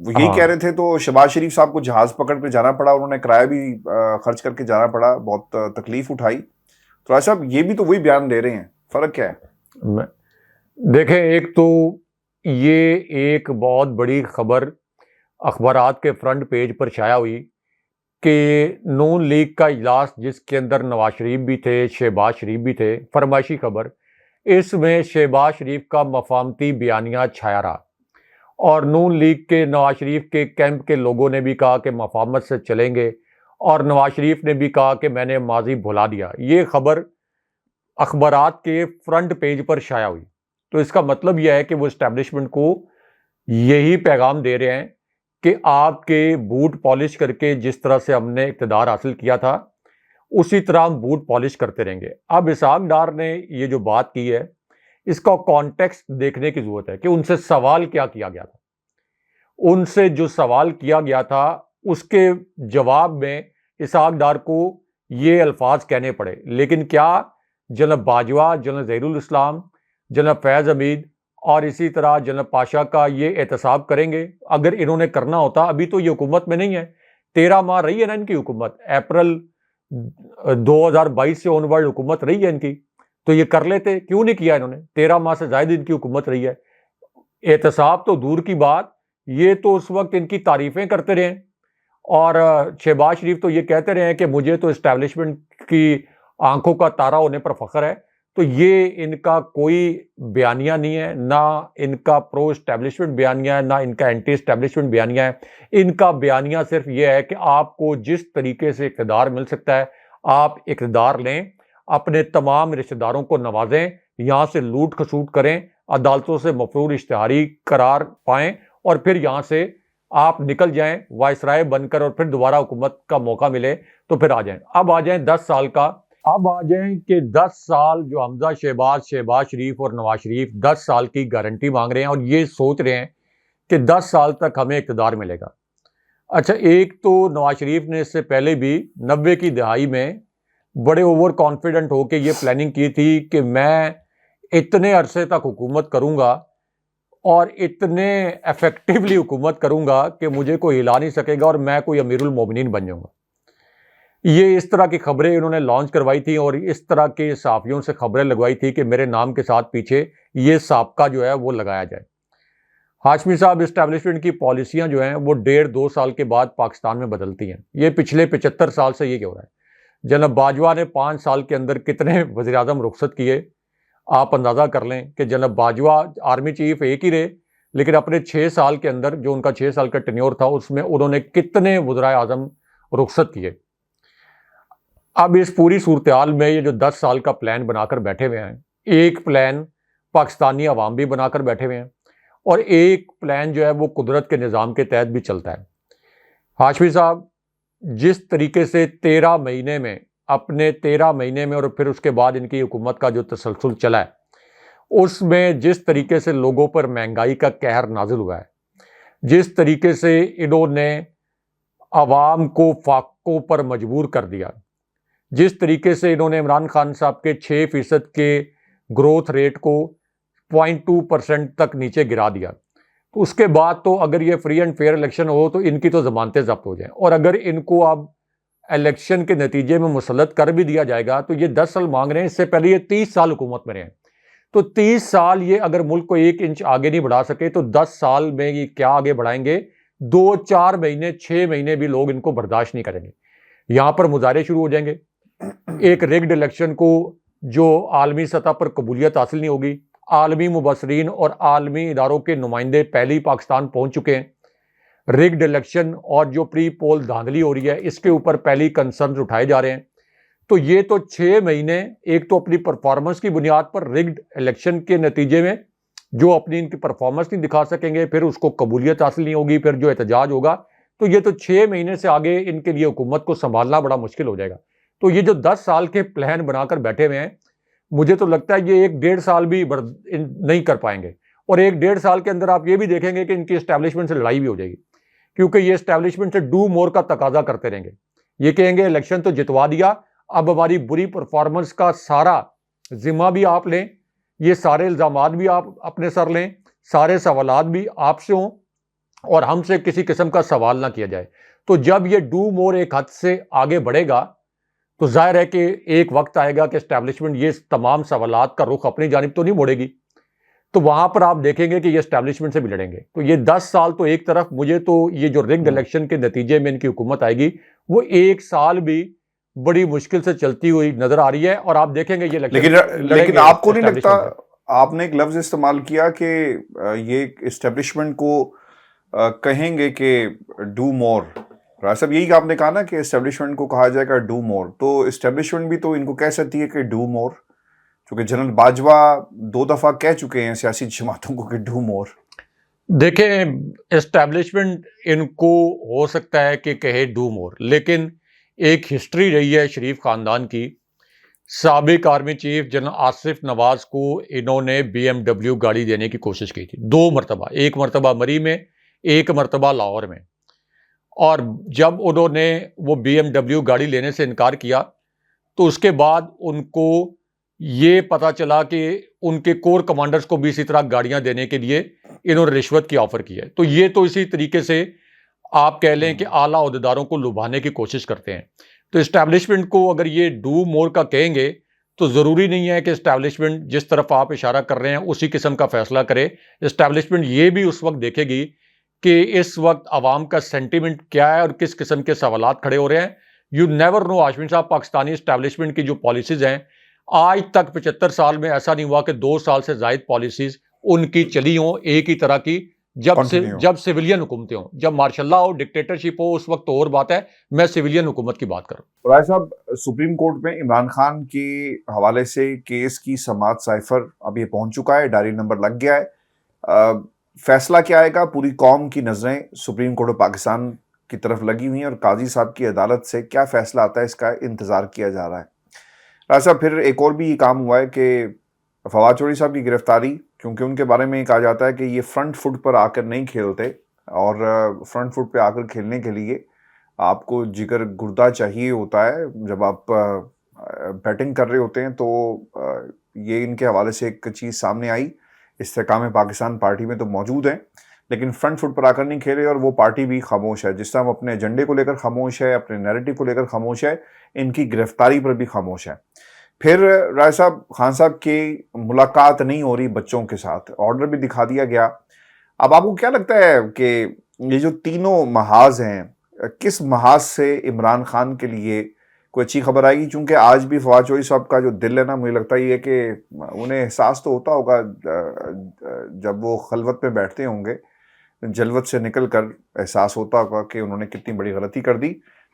[SPEAKER 1] وہ یہی کہہ رہے تھے، تو شہباز شریف صاحب کو جہاز پکڑ کے جانا پڑا، انہوں نے کرایہ بھی خرچ کر کے جانا پڑا، بہت تکلیف اٹھائی. تو راج صاحب یہ بھی تو وہی بیان دے رہے ہیں، فرق کیا ہے؟
[SPEAKER 2] دیکھیں، ایک تو یہ ایک بہت بڑی خبر اخبارات کے فرنٹ پیج پر شائع ہوئی کہ نون لیگ کا اجلاس جس کے اندر نواز شریف بھی تھے، شہباز شریف بھی تھے، فرمائشی خبر، اس میں شہباز شریف کا مفاہمتی بیانیہ چھایا رہا، اور نون لیگ کے نواز شریف کے کیمپ کے لوگوں نے بھی کہا کہ مفاہمت سے چلیں گے، اور نواز شریف نے بھی کہا کہ میں نے ماضی بھلا دیا. یہ خبر اخبارات کے فرنٹ پیج پر شائع ہوئی. تو اس کا مطلب یہ ہے کہ وہ اسٹیبلشمنٹ کو یہی پیغام دے رہے ہیں کہ آپ کے بوٹ پالش کر کے جس طرح سے ہم نے اقتدار حاصل کیا تھا اسی طرح ہم بوٹ پالش کرتے رہیں گے. اب اسحاق ڈار نے یہ جو بات کی ہے اس کا کانٹیکسٹ دیکھنے کی ضرورت ہے کہ ان سے سوال کیا کیا گیا تھا. ان سے جو سوال کیا گیا تھا اس کے جواب میں اسحاق ڈار کو یہ الفاظ کہنے پڑے. لیکن کیا جنرل باجوہ، جنرل ظہیر الاسلام، جنرل فیض حمید اور اسی طرح جنرل پاشا کا یہ احتساب کریں گے؟ اگر انہوں نے کرنا ہوتا، ابھی تو یہ حکومت میں نہیں ہے، 13 ماہ رہی ہے نا ان کی حکومت، اپریل 2022 سے اونورڈ حکومت رہی ہے ان کی، تو یہ کر لیتے. کیوں نہیں کیا انہوں نے؟ 13 ماہ سے زائد ان کی حکومت رہی ہے. احتساب تو دور کی بات، یہ تو اس وقت ان کی تعریفیں کرتے رہے. اور شہباز شریف تو یہ کہتے رہے ہیں کہ مجھے تو اسٹیبلشمنٹ کی آنکھوں کا تارا ہونے پر فخر ہے. تو یہ ان کا کوئی بیانیہ نہیں ہے، نہ ان کا پرو اسٹیبلشمنٹ بیانیہ ہے، نہ ان کا اینٹی اسٹیبلشمنٹ بیانیہ ہے. ان کا بیانیہ صرف یہ ہے کہ آپ کو جس طریقے سے اقتدار مل سکتا ہے آپ اقتدار لیں، اپنے تمام رشتہ داروں کو نوازیں، یہاں سے لوٹ کھسوٹ کریں، عدالتوں سے مفرور اشتہاری قرار پائیں اور پھر یہاں سے آپ نکل جائیں وائسرائے بن کر، اور پھر دوبارہ حکومت کا موقع ملے تو پھر آ جائیں. اب آ جائیں 10 سال کا، اب آ جائیں کہ 10 سال جو حمزہ شہباز شریف اور نواز شریف 10 سال کی گارنٹی مانگ رہے ہیں اور یہ سوچ رہے ہیں کہ 10 سال تک ہمیں اقتدار ملے گا. اچھا، ایک تو نواز شریف نے اس سے پہلے بھی 90 کی دہائی میں بڑے اوور کانفیڈنٹ ہو کے یہ پلاننگ کی تھی کہ میں اتنے عرصے تک حکومت کروں گا اور اتنے ایفیکٹولی حکومت کروں گا کہ مجھے کوئی ہلا نہیں سکے گا اور میں کوئی امیر المومنین بن جاؤں گا. یہ اس طرح کی خبریں انہوں نے لانچ کروائی تھی اور اس طرح کے صحافیوں سے خبریں لگوائی تھی کہ میرے نام کے ساتھ پیچھے یہ سابقہ جو ہے وہ لگایا جائے. ہاشمی صاحب، اسٹیبلشمنٹ کی پالیسیاں جو ہیں وہ 1.5-2 سال کے بعد پاکستان میں بدلتی ہیں. یہ پچھلے 75 سال سے یہ کیا ہو رہا ہے. جناب باجوہ نے 5 سال کے اندر کتنے وزیر اعظم رخصت کیے، آپ اندازہ کر لیں کہ جناب باجوہ آرمی چیف ایک ہی رہے، لیکن اپنے 6 سال کے اندر جو ان کا 6 سال کا ٹینیور تھا اس میں انہوں نے کتنے وزرائے اعظم رخصت کیے. اب اس پوری صورتحال میں یہ جو 10 سال کا پلان بنا کر بیٹھے ہوئے ہیں، ایک پلان پاکستانی عوام بھی بنا کر بیٹھے ہوئے ہیں اور ایک پلان جو ہے وہ قدرت کے نظام کے تحت بھی چلتا ہے. ہاشمی صاحب، جس طریقے سے 13 مہینے میں اور پھر اس کے بعد ان کی حکومت کا جو تسلسل چلا ہے اس میں جس طریقے سے لوگوں پر مہنگائی کا قہر نازل ہوا ہے، جس طریقے سے انہوں نے عوام کو فاقوں پر مجبور کر دیا، جس طریقے سے انہوں نے عمران خان صاحب کے 6% کے گروتھ ریٹ کو 0.2% تک نیچے گرا دیا، تو اس کے بعد تو اگر یہ فری اینڈ فیئر الیکشن ہو تو ان کی تو ضمانتیں ضبط ہو جائیں. اور اگر ان کو اب الیکشن کے نتیجے میں مسلط کر بھی دیا جائے گا تو یہ 10 سال مانگ رہے ہیں، اس سے پہلے یہ 30 سال حکومت میں رہے ہیں. تو 30 سال یہ اگر ملک کو 1 انچ آگے نہیں بڑھا سکے تو 10 سال میں یہ کیا آگے بڑھائیں گے؟ 2-4 مہینے 6 مہینے بھی لوگ ان کو برداشت نہیں کریں گے. یہاں پر مظاہرے شروع ہو جائیں گے. ایک ریگڈ الیکشن کو جو عالمی سطح پر قبولیت حاصل نہیں ہوگی، عالمی مبصرین اور عالمی اداروں کے نمائندے پہلے ہی پاکستان پہنچ چکے ہیں. ریگڈ الیکشن اور جو پری پول دھاندلی ہو رہی ہے اس کے اوپر پہلی کنسرنز اٹھائے جا رہے ہیں. تو یہ تو 6 مہینے ایک تو اپنی پرفارمنس کی بنیاد پر ریگڈ الیکشن کے نتیجے میں جو اپنی ان کی پرفارمنس نہیں دکھا سکیں گے، پھر اس کو قبولیت حاصل نہیں ہوگی، پھر جو احتجاج ہوگا، تو یہ تو 6 مہینے سے آگے ان کے لیے حکومت کو سنبھالنا بڑا مشکل ہو جائے گا. تو یہ جو 10 سال کے پلان بنا کر بیٹھے ہوئے ہیں، مجھے تو لگتا ہے یہ 1-1.5 سال بھی نہیں کر پائیں گے. اور 1-1.5 سال کے اندر آپ یہ بھی دیکھیں گے کہ ان کی اسٹیبلشمنٹ سے لڑائی بھی ہو جائے گی، کیونکہ یہ اسٹیبلشمنٹ سے ڈو مور کا تقاضا کرتے رہیں گے. یہ کہیں گے الیکشن تو جتوا دیا، اب ہماری بری پرفارمنس کا سارا ذمہ بھی آپ لیں، یہ سارے الزامات بھی آپ اپنے سر لیں، سارے سوالات بھی آپ سے ہوں اور ہم سے کسی قسم کا سوال نہ کیا جائے. تو جب یہ ڈو مور ایک حد سے آگے بڑھے گا تو ظاہر ہے کہ ایک وقت آئے گا کہ اسٹیبلشمنٹ یہ تمام سوالات کا رخ اپنی جانب تو نہیں موڑے گی، تو وہاں پر آپ دیکھیں گے کہ یہ اسٹیبلشمنٹ سے بھی لڑیں گے. تو یہ 10 سال تو ایک طرف، مجھے تو یہ جو ریگڈ الیکشن کے نتیجے میں ان کی حکومت آئے گی وہ 1 سال بھی بڑی مشکل سے چلتی ہوئی نظر آ رہی ہے. اور آپ دیکھیں گے یہ
[SPEAKER 1] لیکن آپ کو نہیں لگتا، آپ نے ایک لفظ استعمال کیا کہ یہ اسٹیبلشمنٹ کو کہیں گے کہ ڈو مور، راج صاحب یہی آپ نے کہا نا کہ اسٹیبلشمنٹ کو کہا جائے گا ڈو مور، تو اسٹیبلشمنٹ بھی تو ان کو کہہ سکتی ہے کہ ڈو مور. چونکہ جنرل باجوہ 2 دفعہ کہہ چکے ہیں سیاسی جماعتوں کو کہ ڈو مور.
[SPEAKER 2] دیکھیں اسٹیبلشمنٹ ان کو ہو سکتا ہے کہ کہے ڈو مور، لیکن ایک ہسٹری رہی ہے شریف خاندان کی. سابق آرمی چیف جنرل آصف نواز کو انہوں نے BMW گاڑی دینے کی کوشش کی تھی 2 مرتبہ، ایک مرتبہ مری میں، ایک مرتبہ لاہور میں. اور جب انہوں نے وہ BMW گاڑی لینے سے انکار کیا تو اس کے بعد ان کو یہ پتا چلا کہ ان کے کور کمانڈرز کو بھی اسی طرح گاڑیاں دینے کے لیے انہوں نے رشوت کی آفر کی ہے. تو یہ تو اسی طریقے سے آپ کہہ لیں کہ اعلیٰ عہدیداروں کو لبھانے کی کوشش کرتے ہیں. تو اسٹیبلشمنٹ کو اگر یہ ڈو مور کا کہیں گے تو ضروری نہیں ہے کہ اسٹیبلشمنٹ جس طرف آپ اشارہ کر رہے ہیں اسی قسم کا فیصلہ کرے. اسٹیبلشمنٹ یہ بھی اس وقت دیکھے گی کہ اس وقت عوام کا سینٹیمنٹ کیا ہے اور کس قسم کے سوالات کھڑے ہو رہے ہیں. یو نیور نو ہاشمی صاحب، پاکستانی اسٹیبلشمنٹ کی جو پالیسیز ہیں آج تک 75 سال میں ایسا نہیں ہوا کہ 2 سال سے زائد پالیسیز ان کی چلی ہوں ایک ہی طرح کی. جب سویلین حکومتیں ہوں، جب مارشل لا ہو، ڈکٹیٹرشپ ہو، اس وقت تو اور بات ہے. میں سویلین حکومت کی بات کر رہا ہوں.
[SPEAKER 1] رائے صاحب، سپریم کورٹ میں عمران خان کے حوالے سے کیس کی سماعت سائفر اب یہ پہنچ چکا ہے، ڈائری نمبر لگ گیا ہے. فیصلہ کیا آئے گا؟ پوری قوم کی نظریں سپریم کورٹ آف پاکستان کی طرف لگی ہوئی ہیں اور قاضی صاحب کی عدالت سے کیا فیصلہ آتا ہے اس کا انتظار کیا جا رہا ہے. رائے صاحب، پھر ایک اور بھی یہ کام ہوا ہے کہ فواد چودھری صاحب کی گرفتاری، کیونکہ ان کے بارے میں یہ کہا جاتا ہے کہ یہ فرنٹ فٹ پر آ کر نہیں کھیلتے، اور فرنٹ فٹ پہ آ کر کھیلنے کے لیے آپ کو جگر گردہ چاہیے ہوتا ہے. جب آپ بیٹنگ کر رہے ہوتے ہیں تو یہ ان کے حوالے سے ایک چیز سامنے آئی. استحکام پاکستان پارٹی میں تو موجود ہیں لیکن فرنٹ فٹ پر آ کر نہیں کھیلے، اور وہ پارٹی بھی خاموش ہے. جس طرح وہ اپنے ایجنڈے کو لے کر خاموش ہے، اپنے نیریٹو کو لے کر خاموش ہے، ان کی گرفتاری پر بھی خاموش ہے. پھر رائے صاحب، خان صاحب کی ملاقات نہیں ہو رہی بچوں کے ساتھ، آرڈر بھی دکھا دیا گیا. اب آپ کو کیا لگتا ہے کہ یہ جو تینوں محاذ ہیں، کس محاذ سے عمران خان کے لیے کوئی اچھی خبر آئے گی؟ چونکہ آج بھی فواد چودھری صاحب کا جو دل ہے نا، مجھے لگتا یہ ہے کہ انہیں احساس تو ہوتا ہوگا جب وہ خلوت پہ بیٹھتے ہوں گے، جلوت سے نکل کر احساس ہوتا ہوگا کہ انہوں نے کتنی بڑی غلطی کر دی.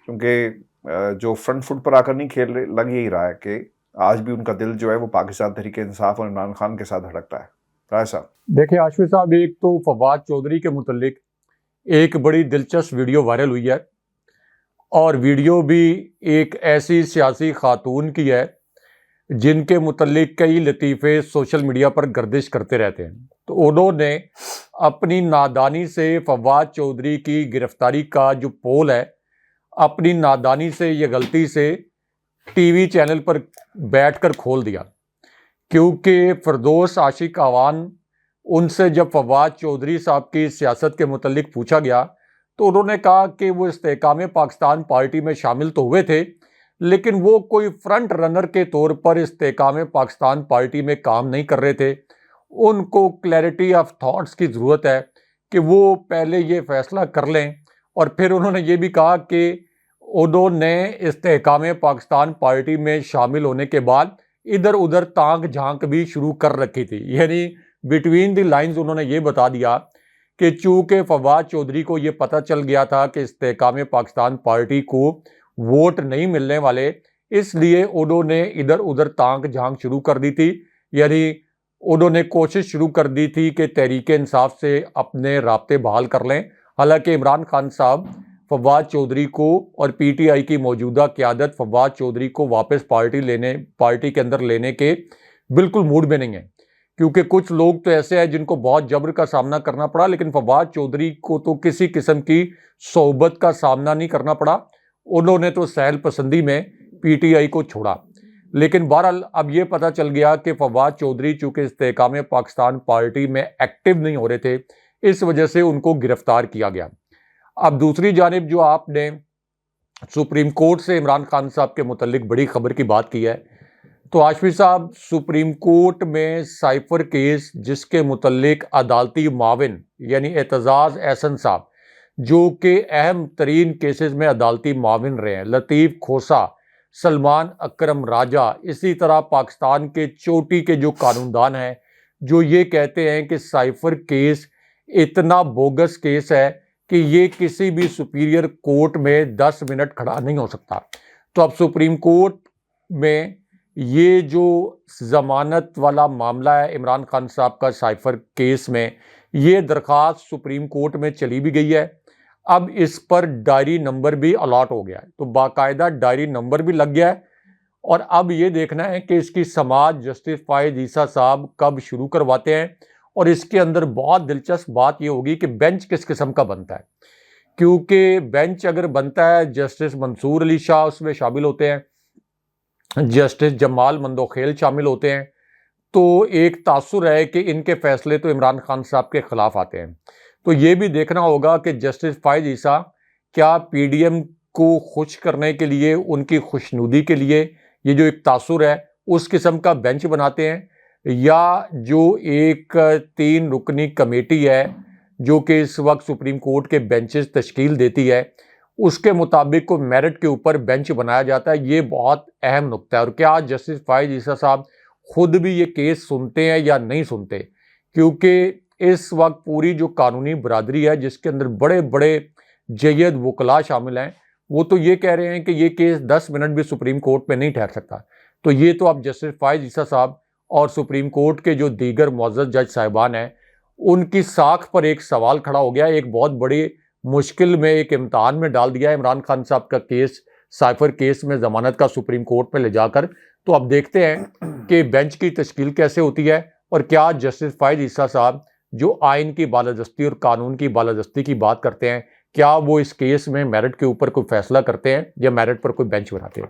[SPEAKER 1] کیونکہ جو فرنٹ فٹ پر آ کر نہیں کھیل رہے، لگ یہی رہا ہے کہ آج بھی ان کا دل جو ہے وہ پاکستان تحریک انصاف اور عمران خان کے ساتھ دھڑکتا ہے. رائے صاحب
[SPEAKER 2] دیکھیں ہاشمی صاحب، ایک تو فواد چودھری کے متعلق ایک بڑی دلچسپ ویڈیو وائرل ہوئی ہے، اور ویڈیو بھی ایک ایسی سیاسی خاتون کی ہے جن کے متعلق کئی لطیفے سوشل میڈیا پر گردش کرتے رہتے ہیں. تو انہوں نے اپنی نادانی سے فواد چودھری کی گرفتاری کا جو پول ہے، اپنی نادانی سے یہ غلطی سے ٹی وی چینل پر بیٹھ کر کھول دیا. کیونکہ فردوس عاشق اعوان ان سے جب فواد چودھری صاحب کی سیاست کے متعلق پوچھا گیا تو انہوں نے کہا کہ وہ استحکام پاکستان پارٹی میں شامل تو ہوئے تھے لیکن وہ کوئی فرنٹ رنر کے طور پر استحکام پاکستان پارٹی میں کام نہیں کر رہے تھے. ان کو کلیئرٹی آف تھاٹس کی ضرورت ہے کہ وہ پہلے یہ فیصلہ کر لیں. اور پھر انہوں نے یہ بھی کہا کہ انہوں نے استحکام پاکستان پارٹی میں شامل ہونے کے بعد ادھر ادھر تانک جھانک بھی شروع کر رکھی تھی. یعنی بٹوین دی لائنز انہوں نے یہ بتا دیا کہ چونکہ فواد چودھری کو یہ پتہ چل گیا تھا کہ استحکام پاکستان پارٹی کو ووٹ نہیں ملنے والے، اس لیے انہوں نے ادھر ادھر تانک جھانک شروع کر دی تھی. یعنی انہوں نے کوشش شروع کر دی تھی کہ تحریک انصاف سے اپنے رابطے بحال کر لیں. حالانکہ عمران خان صاحب فواد چودھری کو اور پی ٹی آئی کی موجودہ قیادت فواد چودھری کو واپس پارٹی کے اندر لینے کے بالکل موڈ میں نہیں ہے. کیونکہ کچھ لوگ تو ایسے ہیں جن کو بہت جبر کا سامنا کرنا پڑا، لیکن فواد چودھری کو تو کسی قسم کی صحبت کا سامنا نہیں کرنا پڑا. انہوں نے تو سہل پسندی میں پی ٹی آئی کو چھوڑا. لیکن بہرحال اب یہ پتہ چل گیا کہ فواد چودھری چونکہ استحکام پاکستان پارٹی میں ایکٹیو نہیں ہو رہے تھے، اس وجہ سے ان کو گرفتار کیا گیا. اب دوسری جانب جو آپ نے سپریم کورٹ سے عمران خان صاحب کے متعلق بڑی خبر کی بات کی ہے، تو ہاشمی صاحب سپریم کورٹ میں سائفر کیس جس کے متعلق عدالتی معاون یعنی اعتزاز احسن صاحب جو کہ اہم ترین کیسز میں عدالتی معاون رہے ہیں، لطیف کھوسا، سلمان اکرم راجہ، اسی طرح پاکستان کے چوٹی کے جو قانوندان ہیں جو یہ کہتے ہیں کہ سائفر کیس اتنا بوگس کیس ہے کہ یہ کسی بھی سپیریئر کورٹ میں 10 منٹ کھڑا نہیں ہو سکتا. تو اب سپریم کورٹ میں یہ جو ضمانت والا معاملہ ہے عمران خان صاحب کا سائفر کیس میں، یہ درخواست سپریم کورٹ میں چلی بھی گئی ہے۔ اب اس پر ڈائری نمبر بھی الاٹ ہو گیا ہے، تو باقاعدہ ڈائری نمبر بھی لگ گیا ہے، اور اب یہ دیکھنا ہے کہ اس کی سماعت جسٹس فائز عیسیٰ صاحب کب شروع کرواتے ہیں، اور اس کے اندر بہت دلچسپ بات یہ ہوگی کہ بینچ کس قسم کا بنتا ہے، کیونکہ بینچ اگر بنتا ہے جسٹس منصور علی شاہ اس میں شامل ہوتے ہیں، جسٹس جمال مندوخیل شامل ہوتے ہیں، تو ایک تاثر ہے کہ ان کے فیصلے تو عمران خان صاحب کے خلاف آتے ہیں۔ تو یہ بھی دیکھنا ہوگا کہ جسٹس فائز عیسیٰ کیا پی ڈی ایم کو خوش کرنے کے لیے، ان کی خوشنودی کے لیے یہ جو ایک تاثر ہے اس قسم کا بینچ بناتے ہیں، یا جو ایک 3 رکنی کمیٹی ہے جو کہ اس وقت سپریم کورٹ کے بینچز تشکیل دیتی ہے، اس کے مطابق کو میرٹ کے اوپر بینچ بنایا جاتا ہے۔ یہ بہت اہم نکتہ ہے۔ اور کیا جسٹس فائز عیسیٰ صاحب خود بھی یہ کیس سنتے ہیں یا نہیں سنتے، کیونکہ اس وقت پوری جو قانونی برادری ہے جس کے اندر بڑے بڑے جید وکلاء شامل ہیں، وہ تو یہ کہہ رہے ہیں کہ یہ کیس 10 منٹ بھی سپریم کورٹ میں نہیں ٹھہر سکتا۔ تو یہ تو اب جسٹس فائز عیسیٰ صاحب اور سپریم کورٹ کے جو دیگر معزز جج صاحبان ہیں ان کی ساکھ پر ایک سوال کھڑا ہو گیا، ایک بہت بڑی مشکل میں، ایک امتحان میں ڈال دیا ہے عمران خان صاحب کا کیس، سائفر کیس میں ضمانت کا سپریم کورٹ میں لے جا کر۔ تو اب دیکھتے ہیں کہ بینچ کی تشکیل کیسے ہوتی ہے، اور کیا جسٹس فائز عیسیٰ صاحب جو آئین کی بالادستی اور قانون کی بالادستی کی بات کرتے ہیں، کیا وہ اس کیس میں میرٹ کے اوپر کوئی فیصلہ کرتے ہیں یا میرٹ پر کوئی بینچ بناتے ہیں۔